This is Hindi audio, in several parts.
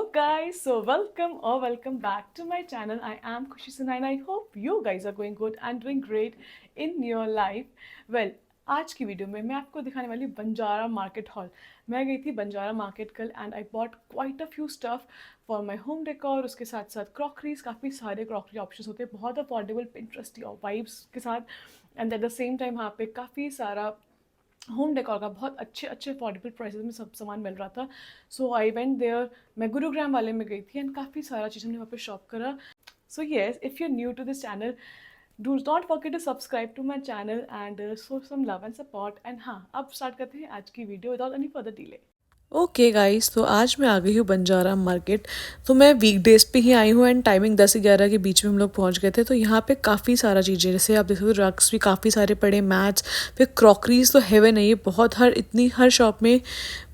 Hello guys, so welcome back to my channel. I am Khushi Sinha and I hope you guys are going good and doing great in your life. Well, आज की वीडियो में मैं आपको दिखाने वाली बंजारा मार्केट हॉल। मैं गई थी बंजारा मार्केट कल and I bought quite a few stuff for my home decor. उसके साथ साथ क्रॉकरीज, काफ़ी सारे क्रॉकरी ऑप्शंस होते हैं, बहुत अफोर्डेबल पिंटरेस्टी और वाइब्स के साथ। And at the same time यहाँ पे काफ़ी सारा होम डेकोर का बहुत अच्छे अच्छे अफोर्डेबल प्राइसेस में सब सामान मिल रहा था। सो आई वेंट देयर। मैं गुरुग्राम वाले में गई थी एंड काफ़ी सारा चीज़ हमने वहाँ पे शॉप करा। So yes, if you new to this channel, do not forget to subscribe to my channel and show some love and support. And हाँ, अब स्टार्ट करते हैं आज की video without any further delay. Okay guys, तो आज मैं आ गई हूँ बंजारा मार्केट। तो मैं वीकडेज पे ही आई हूँ एंड टाइमिंग 10-11 के बीच में हम लोग पहुँच गए थे। तो यहाँ पे काफ़ी सारा चीज़ें, जैसे आप देख सकते हो रग्स भी काफ़ी सारे पड़े, मैट्स, फिर क्रॉकरीज तो हेवन है ये। बहुत हर शॉप में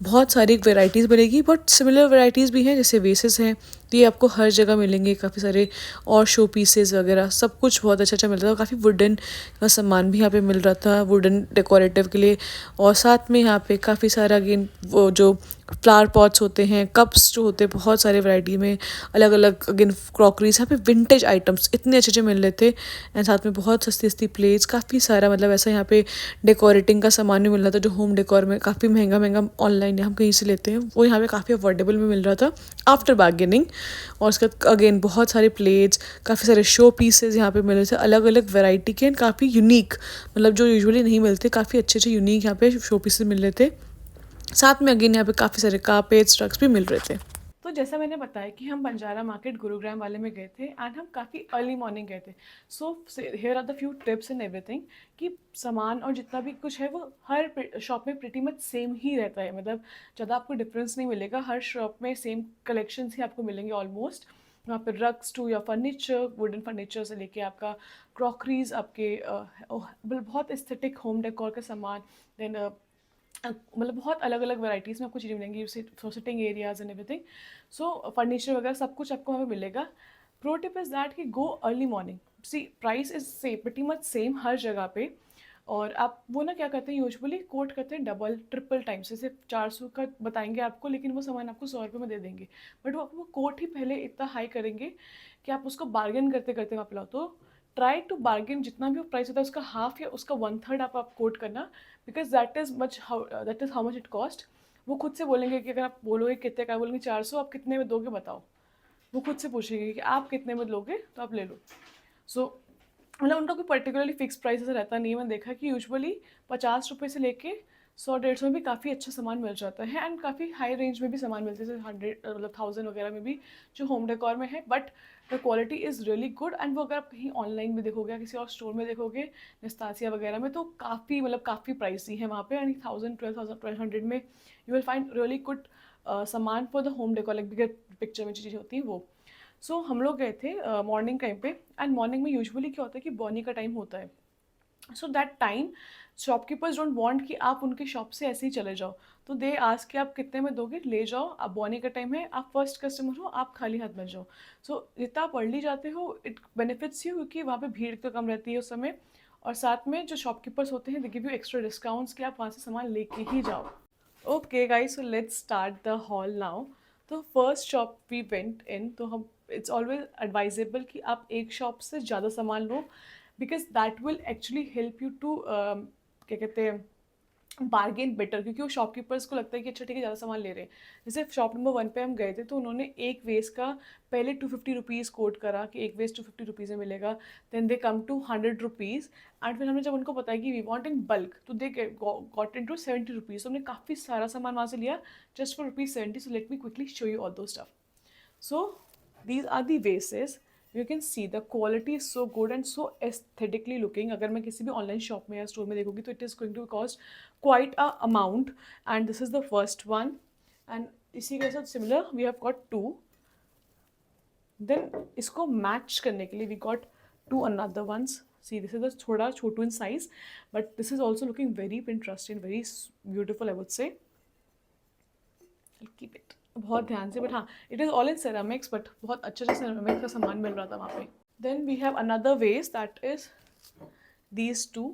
बहुत सारी वैरायटीज़ मिलेगी, बट सिमिलर वैरायटीज़ भी हैं, जैसे वेसेस हैं तो ये आपको हर जगह मिलेंगे। काफ़ी सारे और शो पीसेस वगैरह सब कुछ बहुत अच्छा अच्छा मिल रहा था। काफ़ी वुडन का सामान भी यहाँ पे मिल रहा था, वुडन डेकोरेटिव के लिए। और साथ में यहाँ पे काफ़ी सारा अगेन वो जो फ्लावर पॉट्स होते हैं, कप्स जो होते हैं, बहुत सारे वैरायटी में अलग अलग अगेन क्रॉकरीज। यहाँ पे विंटेज आइटम्स इतने अच्छे अच्छे मिल रहे थे एंड साथ में बहुत सस्ती सस्ती प्लेट्स, काफ़ी सारा मतलब ऐसा यहाँ पे डेकोरेटिंग का सामान भी मिल रहा था, जो होम डेकोर में काफ़ी महंगा महंगा ऑनलाइन हम कहीं से लेते हैं, वो यहाँ पे काफ़ी अफोर्डेबल में मिल रहा था आफ्टर बार्गेनिंग। और उसके बाद अगेन बहुत सारे प्लेट्स, काफ़ी सारे शो पीसेज यहाँ पे मिल रहे थे, अलग अलग वैरायटी के एंड काफ़ी यूनिक, मतलब जो यूजुअली नहीं मिलते, काफ़ी अच्छे अच्छे यूनिक यहाँ पे शो पीसेज मिल रहे थे। साथ में अगेन यहाँ पे काफ़ी सारे कारपेट्स, ट्रक्स भी मिल रहे थे। तो जैसा मैंने बताया कि हम बंजारा मार्केट गुरुग्राम वाले में गए थे एंड हम काफ़ी अर्ली मॉर्निंग गए थे। So here are the few tips and everything कि सामान और जितना भी कुछ है वो हर शॉप में प्रिटी मच सेम ही रहता है। मतलब ज़्यादा आपको डिफरेंस नहीं मिलेगा, हर शॉप में सेम कलेक्शंस ही आपको मिलेंगे ऑलमोस्ट। वहाँ पर रग्स टू या फर्नीचर, वुडन फर्नीचर से लेके आपका क्रॉकरीज, आपके बहुत एस्थेटिक होम डेकोर का सामान, देन मतलब बहुत अलग अलग वैराइटीज़ में आपको चीज़ें मिलेंगी, for sitting areas and everything. So furniture वगैरह सब कुछ आपको वहाँ पे मिलेगा। प्रो टिप इज़ दैट कि go early morning. See price is same, pretty much same हर जगह पे। और आप वो ना क्या करते हैं, यूजुअली कोट करते हैं डबल ट्रिपल टाइम्स। जैसे 400 का बताएंगे आपको, लेकिन वो सामान आपको 100 रुपये में दे देंगे। बट वो आपको कोट ही पहले इतना हाई करेंगे कि आप उसको बार्गेन करते करते वहाँ पे लाओ। तो ट्राई टू बार्गेन, जितना भी प्राइस होता है उसका हाफ या उसका 1/3 आप कोट करना, because that is how much it cost. वो खुद से बोलेंगे कि अगर आप बोलोगे कितने का, बोलेंगे 400, आप कितने में दोगे बताओ। वो खुद से पूछेंगे कि आप कितने में लोगे तो आप ले लो। सो मतलब उनका कोई पर्टिकुलरली फिक्स प्राइस ऐसा रहता नहीं है। मैंने देखा कि यूजुअली 50 रुपये से लेके 100-150 में भी काफ़ी अच्छा सामान मिल जाता है एंड काफ़ी हाई रेंज में भी सामान मिलते हैं, जैसे 100 मतलब 1000 वगैरह में भी जो होम डेकोर में है। But the quality is really good. And वो अगर आप कहीं ऑनलाइन भी देखोगे या किसी और स्टोर में देखोगे, निस्तासिया वगैरह में, तो काफ़ी मतलब काफ़ी प्राइसी है वहाँ पे। यानी 1000, 1200 में you will find really good सामान for the home decor, like bigger picture में जो चीज़ें होती हैं वो। सो हम लोग गए थे मॉर्निंग टाइम पे। एंड मॉर्निंग में यूजुअली क्या होता है कि बॉनी का टाइम होता है। So that time shopkeepers don't want कि आप उनके शॉप से ऐसे ही चले जाओ। तो दे आस्क कि आप कितने में दोगे, ले जाओ। आप बॉनी का टाइम है, आप फर्स्ट कस्टमर हो, आप खाली हाथ मत जाओ। सो जितना आप अर्ली जाते हो इट बेनिफिट्स यू, क्योंकि वहाँ पे भीड़ तो कम रहती है उस समय। और साथ में जो शॉपकीपर्स होते हैं they give you extra discounts कि आप वहाँ से सामान लेके ही जाओ। Okay guys, so let's start the haul now. तो first shop we went in, तो हम इट्स ऑलवेज एडवाइजेबल कि आप एक शॉप से ज़्यादा सामान लो, because that will actually help you to क्या कहते हैं, बार्गेन बेटर। क्योंकि वो शॉपकीपर्स को लगता है कि अच्छा ठीक है, ज़्यादा सामान ले रहे हैं। जैसे शॉप नंबर 1 पे हम गए थे तो उन्होंने एक वेस्ट का पहले 250 रुपीज़ कोट करा कि एक वेस्ट 250 रुपीज़ में मिलेगा। Then they come to 100 rupees. And फिर हमने जब उनको बताया कि वी वॉन्ट इन बल्क, तो they got in to 70 rupees. तो हमने काफ़ी सारा सामान वहाँ से लिया just for ₹70। So let me quickly show you all those stuff. So these are the vases. You can see the quality is so good and so aesthetically looking. अगर मैं किसी भी ऑनलाइन शॉप में या स्टोर में देखूँगी तो it is going to cost quite a amount. And this is the first one. And इसी के साथ similar we have got two. Then इसको match करने के लिए we got two another ones. See, this is the थोड़ा छोटू in size, but this is also looking very Pinteresty and very beautiful, I would say. I'll keep it बहुत ध्यान से। बट हाँ, it is all in ceramics, but बहुत अच्छा अच्छा सेरामिक का सामान मिल रहा था वहाँ पे। Then we have another vase that is these two.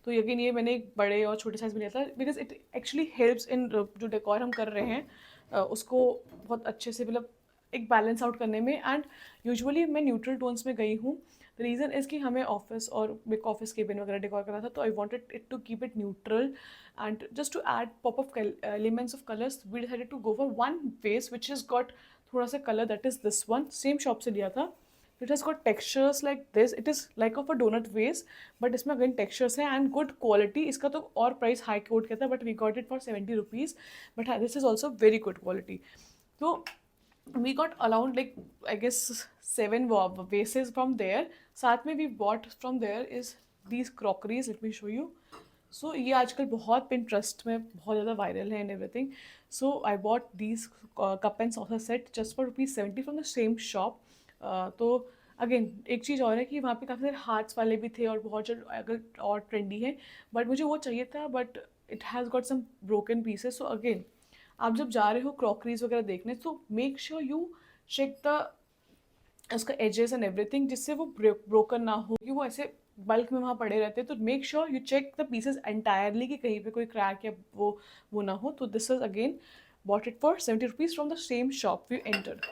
तो यकीन ये मैंने एक बड़े और छोटे साइज़ में लिया था, because it actually helps in जो डेकोर हम कर रहे हैं उसको बहुत अच्छे से, मतलब एक बैलेंस आउट करने में. एंड यूजुअली मैं न्यूट्रल टोन्स में गई हूँ. द रीज़न इज़ कि हमें ऑफिस और मेरे को ऑफिस केबिन वगैरह डेकोर करना था, तो I wanted it to keep it neutral and just to add pop of elements of colours. We decided to go for one vase which is got थोड़ा सा colour, that is this one. Same shop से लिया था. It has got textures like this. It is like of a donut vase, but इसमें again textures है and good quality. इसका तो और price high quote किया था, but we got it for 70 rupees. But this is also very good quality. So we got around like I guess 7 vases from there. साथ में we bought from there is these crockeries. Let me show you. So ये आजकल बहुत Pinterest में बहुत ज़्यादा वायरल है and everything. So I bought these cup and saucer set just for rupees 70 from the same shop. तो अगेन एक चीज़ और है कि वहाँ पे काफ़ी सारे हार्ट्स वाले भी थे और बहुत जो अगर और ट्रेंडी है, बट मुझे वो चाहिए था, but it has got some broken pieces. So again आप जब जा रहे हो क्रॉकरीज वगैरह देखने, तो make sure you check the उसका एजेस एंड एवरीथिंग, जिससे वो ब्रोकन ना हो, कि वो ऐसे बल्क में वहाँ पड़े रहते हैं. तो make sure you check the pieces entirely कि कहीं पे कोई क्रैक या वो ना हो. तो this is again bought it for 70 rupees from the same shop we entered.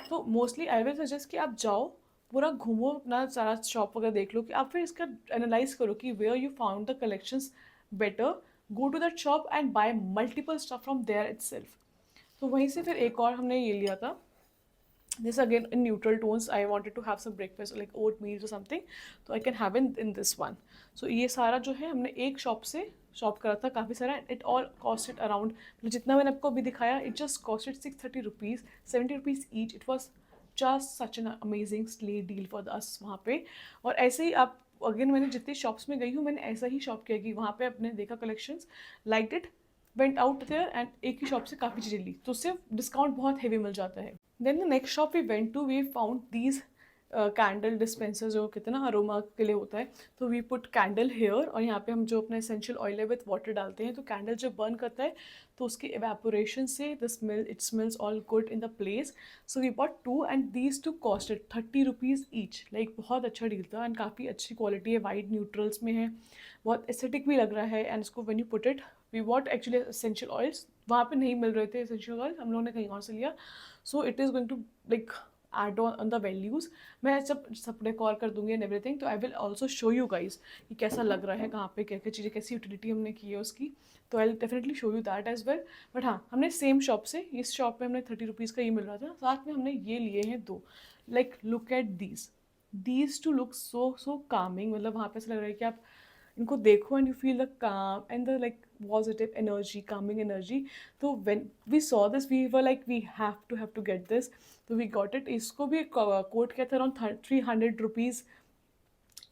तो मोस्टली आई विल सजेस्ट कि आप जाओ, पूरा घूमो, अपना सारा शॉप वगैरह देख लो, कि आप फिर इसका एनालाइज करो कि where you found the collections better. Go to that shop and buy multiple stuff from there itself. तो वहीं से फिर एक और हमने ये लिया था. This again in neutral tones. I wanted to have some breakfast like oatmeal or something, so I can have in this one. So ये सारा जो है हमने एक शॉप से शॉप करा था काफ़ी सारा. इट ऑल कॉस्टेड अराउंड, मतलब जितना मैंने आपको अभी दिखाया, it just costed 630 rupees, 70 rupees each. It was just such an amazing slay deal for us वहाँ पे. और ऐसे ही आप अगेन, मैंने जितनी शॉप्स में गई हूँ, मैंने ऐसा ही शॉप किया कि वहाँ पे अपने देखा collections, like it, went out there and एक ही शॉप से काफ़ी चीज़ें ली, तो उससे डिस्काउंट बहुत हेवी मिल जाता है. Then the next shop we went to, we found these candle dispenser, जो कितना अरोमा के लिए होता है. तो वी पुट कैंडल हेयर, और यहाँ पे हम जो अपना एसेंशियल ऑयल है विथ वाटर डालते हैं, तो कैंडल जब बर्न करता है तो उसके एवेपोरेशन से the smell, it smells all good in the place. So we bought 2 and these 2 costed 30 rupees each. Like बहुत अच्छा डील था एंड काफ़ी अच्छी क्वालिटी है, वाइट न्यूट्रल्स में है, बहुत एस्थेटिक भी लग रहा है. एंड इसको when you put it, we what actually essential oils, वहाँ पे नहीं मिल रहे थे एसेंशियल ऑयल, हम लोगों ने कहीं और से लिया. So it is going to like add on the values. मैं सब डेकोर कर दूंगी एंड एवरीथिंग. तो I will also show you guys कि कैसा लग रहा है, कहाँ पे क्या क्या चीज़ें, कैसी यूटिलिटी हमने की है उसकी. तो I will definitely show you that as well. But हाँ, हमने सेम शॉप से, इस शॉप में हमने 30 रुपीज़ का ये मिल रहा था, साथ में हमने ये लिए हैं 2. Like look at these two look so Kameng. मतलब वहाँ पे ऐसा लग रहा है कि आप इनको देखो and you feel the calm and the like positive energy, calming energy. तो when we saw this, we were like we have to get this. तो वी गॉट इट. इसको भी कोट किया था अराउंड 300 रुपीज़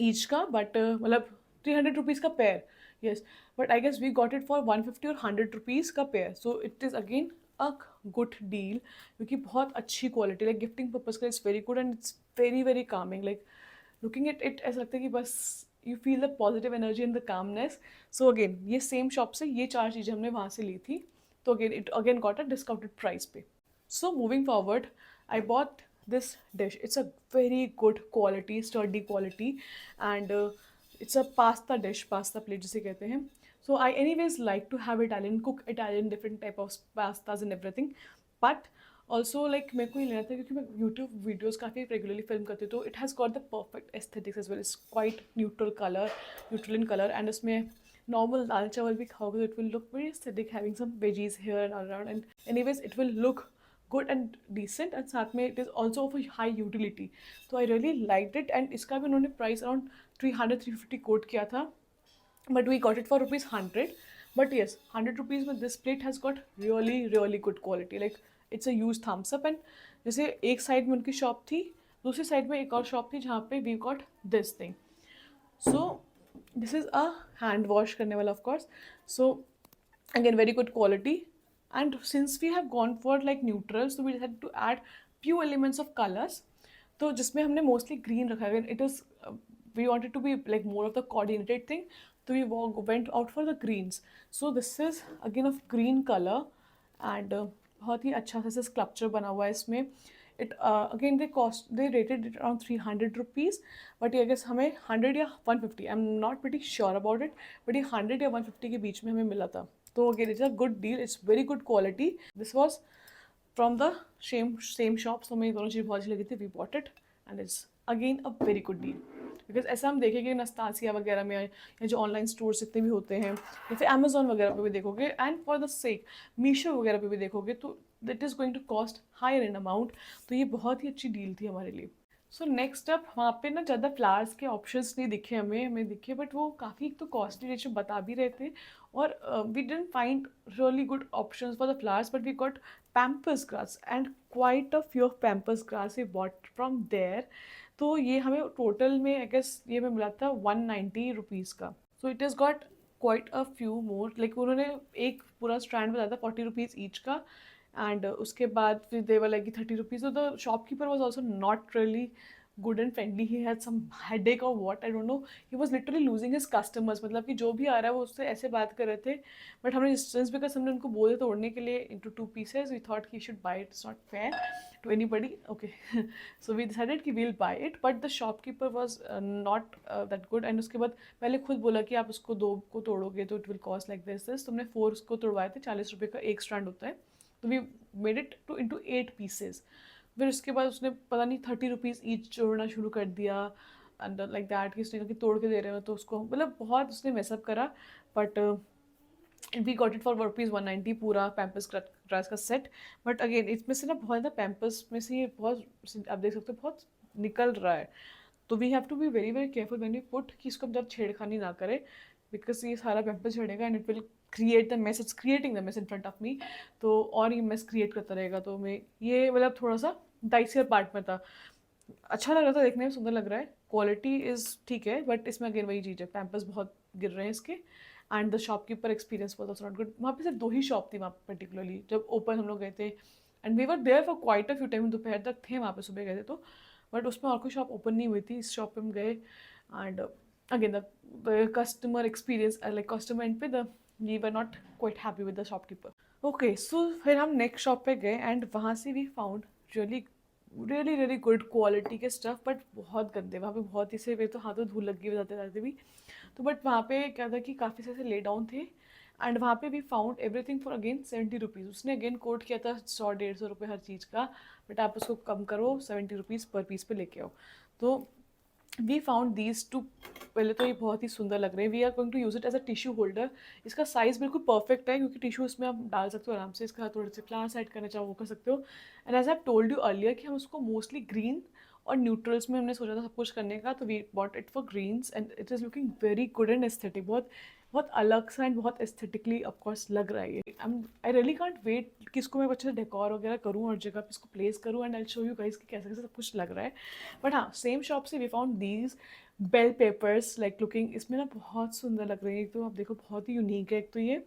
ईच का, बट मतलब 300 रुपीज़ का pair. Yes, but I guess we got it for 150 और 100 रुपीज़ का pair. So it is again a good deal, क्योंकि बहुत अच्छी क्वालिटी, लाइक गिफ्टिंग पर्पज का it's very good and it's very very Kameng. Like looking at it ऐसा लगता है कि बस you feel the positive energy and the calmness. So again ये सेम शॉप से ये 4 चीज़ें हमने वहाँ से ली थी. तो again it again got a discounted price पे. So moving forward, I bought this dish. It's a very good quality, sturdy quality, and it's a pasta dish, pasta plate जिसे कहते हैं. So I anyways like to have Italian, cook Italian different type of pastas and everything. But also like मेरे को ये लेना था क्योंकि मैं YouTube videos काफ़ी regularly film करती हूँ, तो it has got the perfect aesthetics as well. It's quite neutral in color, and उसमें normal दाल चावल भी खाओगे तो it will look very aesthetic, having some veggies here and around, and anyways it will look good and decent, and साथ में it is also of a high utility. तो I really liked it, and इसका भी उन्होंने price around 300-350 कोट किया था, but we got it for ₹100. But yes, 100 rupees में this plate has got really good quality. Like it's a huge thumbs up. And जैसे एक साइड में उनकी शॉप थी, दूसरी साइड में एक और शॉप थी जहाँ पे we got this thing. So this is a hand wash करने वाला of course. So again very good quality. And since we have gone for like neutrals, so we decided to add few elements of colors. तो जिसमें हमने mostly green रखा है. It is we wanted to be like more of the coordinated thing. So we went out for the greens. So this is again of green color, and बहुत ही अच्छा सा sculpture बना हुआ है इसमें. It again they rated it around 300 rupees, but I guess हमें 100 या 150, I'm not pretty sure about it, but ये 100 या 150 के बीच में हमें मिला था. तो again it's a good deal, it's very good quality. This was from the same shop, तो हमें दोनों चीज़ बहुत अच्छी लगी थी, we bought it and it's again a very good deal. Because ऐसा हम देखेंगे नस्तासिया वगैरह में या जो ऑनलाइन स्टोर्स जितने भी होते हैं या फिर अमेजोन वगैरह पे भी देखोगे, and for the sake Meesho वगैरह पे भी देखोगे, तो that is going to cost higher in amount. तो ये बहुत ही अच्छी डील थी हमारे लिए। सो नेक्स्ट अप वहाँ पे ना ज़्यादा फ्लावर्स के ऑप्शंस नहीं दिखे हमें दिखे, बट वो काफ़ी एक तो कॉस्टली रेट बता भी रहे थे, और we didn't find really good options for the flowers, but we got pampas grass and quite a few of pampas grass we bought from there. तो ये हमें टोटल में आई गेस ये हमें मिला था 190 रुपीज़ का। सो it is got quite a few more, like उन्होंने एक पूरा स्टैंड बताया था 40 रुपीज़ ईच का, एंड उसके बाद फिर दे वर लाइक 30 रुपीज़। तो the shopkeeper was also not really good and friendly, he had some headache और what I don't know, he was literally losing his customers, मतलब कि जो भी आ रहा है वो उससे ऐसे बात कर रहे थे। बट हमने सिंस बिकॉज हमने उनको बोले तोड़ने के लिए into 2 pieces, we thought he should buy it, it's not fair to anybody, okay. So we decided कि we'll buy it, but the shopkeeper was not that good, and उसके बाद पहले खुद बोला कि आप उसको 2 को तोड़ोगे तो it will cost like this. तुमने 4 उसको तोड़वाए थे, 40 रुपये का एक स्टैंड होता है, तो we made it to into 8 pieces. फिर उसके बाद उसने पता नहीं 30 रुपीज़ ईच जोड़ना शुरू कर दिया, एंड लाइक दैट कि उसने कहा कि तोड़ के दे रहे हो, तो उसको मतलब बहुत उसने मेसअप करा। But we got it for ₹190 पूरा पैम्पर्स ग्रास का सेट। बट अगेन इसमें से ना बहुत ज़्यादा पैम्पर्स में से ये बहुत आप देख सकते हो बहुत निकल रहा है, तो we have to be very very careful when we put कि इसको मतलब छेड़खानी ना करे, बिकॉज ये सारा पैम्पर्स छेड़ेगा and it will create the mess, it's creating the mess in front of me. तो और ये मेस क्रिएट करता रहेगा, तो मैं ये मतलब थोड़ा सा डाइसियर पार्ट में था। अच्छा लग रहा था, देखने में सुंदर लग रहा है, क्वालिटी इज़ ठीक है, बट इसमें अगेन वही चीज़ है, पैम्पर्स बहुत गिर रहे हैं इसके, and the shopkeeper experience was also not good. वहाँ पे सिर्फ 2 ही शॉप थी वहाँ पर्टिकुलरली, जब ओपन हम लोग गए थे, and we were there for quite a few time, दोपहर तक थे वहाँ पे, सुबह गए थे तो, बट उसमें और कोई शॉप ओपन नहीं हुई थी, इस शॉप पे हम गए। And again the customer experience like customer end पे the we were not quite happy with the shopkeeper. Okay, so फिर हम नेक्स्ट शॉप पे गए एंड वहाँ से we found really really really good quality के स्टफ़, बट बहुत गंदे, वहाँ पे बहुत ही से वे तो हाथों धूल लगी हुई जाते जाते भी। तो बट वहाँ पे क्या था कि काफ़ी सारे ले डाउन थे, एंड वहाँ पे we found everything for again 70 rupees. उसने अगेन कोट किया था 100-150 रुपये हर चीज़ का, बट आप उसको कम करो, 70 रुपीज़ पर पीस पे लेके आओ। तो वी फाउंड दीज टू, पहले तो ये बहुत ही सुंदर लग रहे हैं, we are going to use it as a tissue holder. इसका साइज़ बिल्कुल परफेक्ट है, क्योंकि टिश्यू इसमें आप डाल सकते हो आराम से, इसका थोड़े से फ्लावर सेट करना चाहो वो कर सकते हो। And as I told you earlier कि हम उसको मोस्टली ग्रीन और न्यूट्रल्स में हमने सोचा था सब कुछ करने का, तो we bought it for greens and it is looking very good and aesthetic, बहुत बहुत अलग सा एंड बहुत एस्थेटिकली ऑफकोर्स लग रहा है ये। आई रियली कांट वेट कि इसको मैं अच्छे से डेकोर वगैरह करूँ और जगह पे इसको प्लेस करूँ, and I show you guys कि कैसे कैसे सब कुछ लग रहा है। बट हाँ, सेम शॉप से we found these bell peppers like looking, इसमें ना बहुत सुंदर लग रही है, एक तो आप देखो बहुत ही यूनिक है एक तो ये,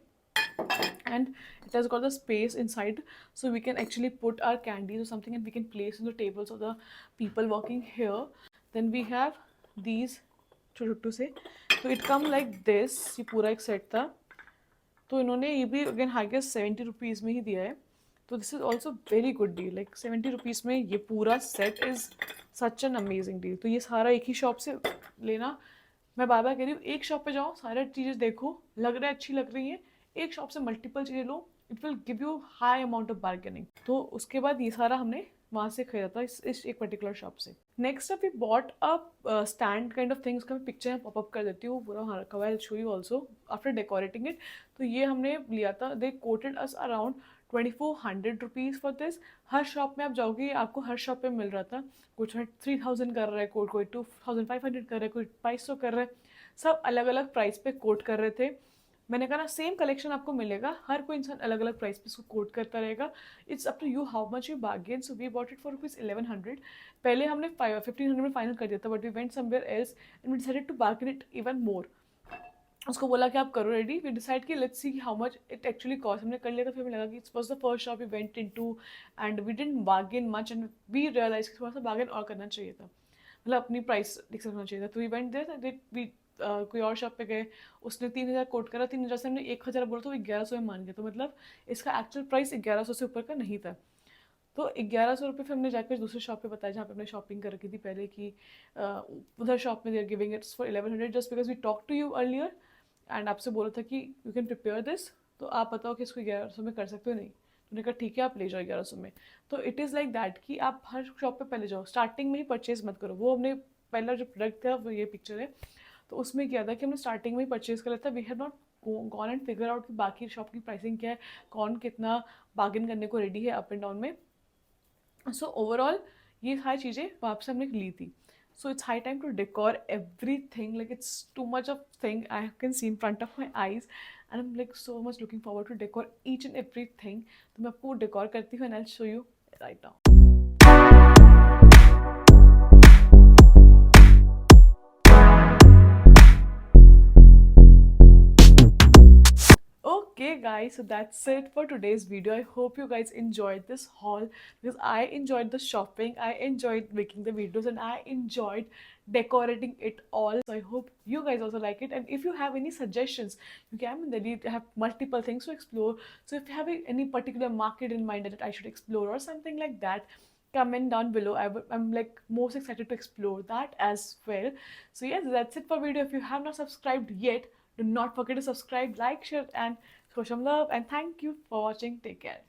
and it has got the space inside, so we can actually put our candies or something and we can place on the tables of the people working here. Then we have these छोटू से, तो it come like this, ये पूरा एक सेट था, तो इन्होंने ये भी अगेन हाई गेस 70 रुपीज़ में ही दिया है। तो this is also very good deal, like 70 rupees में ये पूरा set is such an amazing deal. तो ये सारा एक ही शॉप से लेना, मैं बार बार कह रही हूँ, एक शॉप पे जाओ, सारी चीज़ें देखो, लग रहा है अच्छी लग रही है, एक शॉप से मल्टीपल चीज़ें लो, it will give you high amount of bargaining. तो उसके बाद ये सारा हमने वहाँ से खरीदा था, इस एक पर्टिकुलर शॉप से। Next up we bought a stand kind of things का मैं पिक्चर पॉपअप कर देती हूँ, पूरा वहाँ रखा हुआ है, show you also after decorating it. तो ये हमने लिया था, they quoted us around 2400 rupees for this. हर शॉप में आप जाओगे आपको हर शॉप पे मिल रहा था, कुछ 3000 कर रहा है कोट, कोई 2500 कर रहा है, कोई 2200 कर रहा है, सब अलग अलग प्राइस पे कोट कर रहे थे। मैंने कहा ना सेम कलेक्शन आपको मिलेगा, हर कोई इंसान अलग अलग प्राइस पे इसको कोट करता रहेगा, it's up to you how much you bargain. So we bought it for ₹1100। पहले हमने 1500 में फाइनल कर दिया था, but we went somewhere else and we decided to bargain it even more. उसको बोला कि आप करो रेडी, वी डिसाइड कि let's see how much it actually cost. हमने कर लिया था, फिर हमें लगा कि it's was the first shop we went into and we didn't bargain much and we realise कि थोड़ा सा बार्गेन और करना चाहिए था, मतलब अपनी प्राइस लिख सकना चाहिए था। तो वी वेंट देयर, वी कोई और शॉप पे गए, उसने 3000 कोट करा, 3000 से हमने 1000 बोला तो 1100 में मान गया, तो मतलब इसका एक्चुअल प्राइस 1100 से ऊपर का नहीं था। तो 1100 रुपये फिर हमने जाकर दूसरे शॉप पे बताया जहाँ पे हमने शॉपिंग कर रखी थी पहले कि उधर शॉप में they are giving it's for 1100 just because we talk to you earlier and आपसे बोला था कि यू कैन प्रिपेयर दिस, तो आप बताओ कि इसको 1100 में कर सकते हो नहीं। उन्होंने कहा ठीक है आप ले जाओ 1100 में। तो इट इज़ लाइक दैट कि आप हर शॉप पे पहले जाओ, स्टार्टिंग में ही परचेज मत करो। वो हमने पहला जो प्रोडक्ट था वो ये पिक्चर है, तो उसमें क्या था कि हमने स्टार्टिंग में ही परचेज कर लिया था। We have not gone and figure out कि बाकी शॉप की प्राइसिंग क्या है, कौन कितना बार्गेन करने को रेडी है अप एंड डाउन में। सो ओवरऑल ये सारी चीज़ें वहाँ से हमने ली थी। So it's high time to decor everything, like it's too much of thing I can see in front of my eyes and I am like so much looking forward to decor each and every thing. तो मैं आपको डेकोर करती हूँ and I show you right now. Okay guys, so that's it for today's video. I hope you guys enjoyed this haul because I enjoyed the shopping, I enjoyed making the videos, and I enjoyed decorating it all. So I hope you guys also like it, and if you have any suggestions, you can. Delhi have multiple things to explore. So if you have any particular market in mind that I should explore or something like that, comment down below. I'm like most excited to explore that as well. So yes, that's it for video. If you have not subscribed yet, do not forget to subscribe, like, share, and show some love. And thank you for watching. Take care.